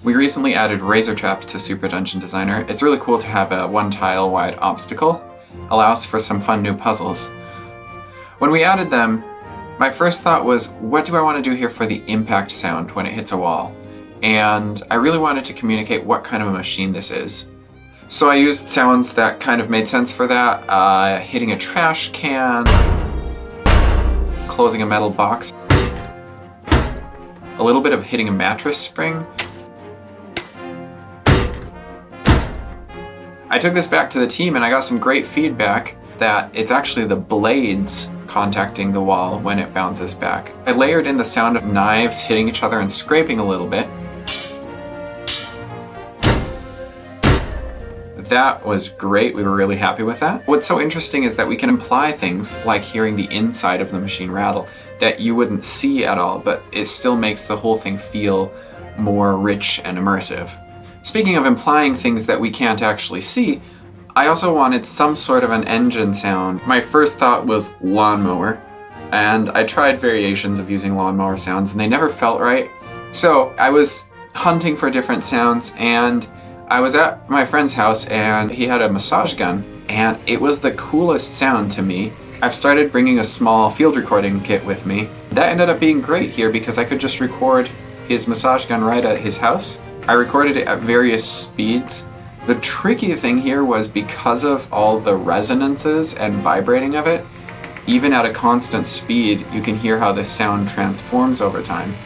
We recently added Razortraps to Super Dungeon Designer. It's really cool to have a one tile wide obstacle. Allows for some fun new puzzles. When we added them, my first thought was, what do I want to do here for the impact sound when it hits a wall? And I really wanted to communicate what kind of a machine this is. So I used sounds that kind of made sense for that. Hitting a trash can, closing a metal box, a little bit of hitting a mattress spring. I took this back to the team and I got some great feedback that it's actually the blades contacting the wall when it bounces back. I layered in the sound of knives hitting each other and scraping a little bit. That was great, we were really happy with that. What's so interesting is that we can imply things like hearing the inside of the machine rattle that you wouldn't see at all, but it still makes the whole thing feel more rich and immersive. Speaking of implying things that we can't actually see, I also wanted some sort of an engine sound. My first thought was lawnmower, and I tried variations of using lawnmower sounds and they never felt right. So I was hunting for different sounds, and I was at my friend's house and he had a massage gun, and it was the coolest sound to me. I've started bringing a small field recording kit with me. That ended up being great here because I could just record his massage gun right at his house. I recorded it at various speeds. The tricky thing here was because of all the resonances and vibrating of it, even at a constant speed, you can hear how the sound transforms over time.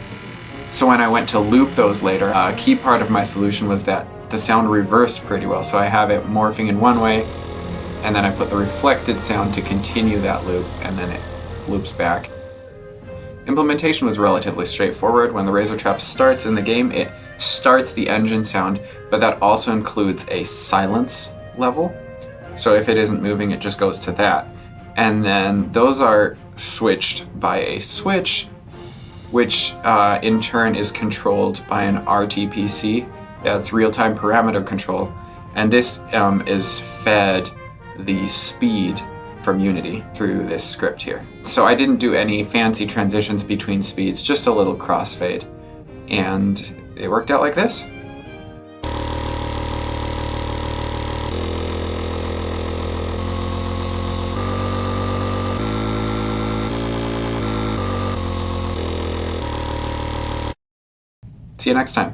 So when I went to loop those later, a key part of my solution was that the sound reversed pretty well. So I have it morphing in one way, and then I put the reflected sound to continue that loop, and then it loops back. Implementation was relatively straightforward. When the Razortrap starts in the game, it starts the engine sound, but that also includes a silence level. So if it isn't moving, it just goes to that. And then those are switched by a switch, which in turn is controlled by an RTPC. That's real-time parameter control. And this is fed the speed from Unity through this script here. So I didn't do any fancy transitions between speeds, just a little crossfade. And it worked out like this. See you next time.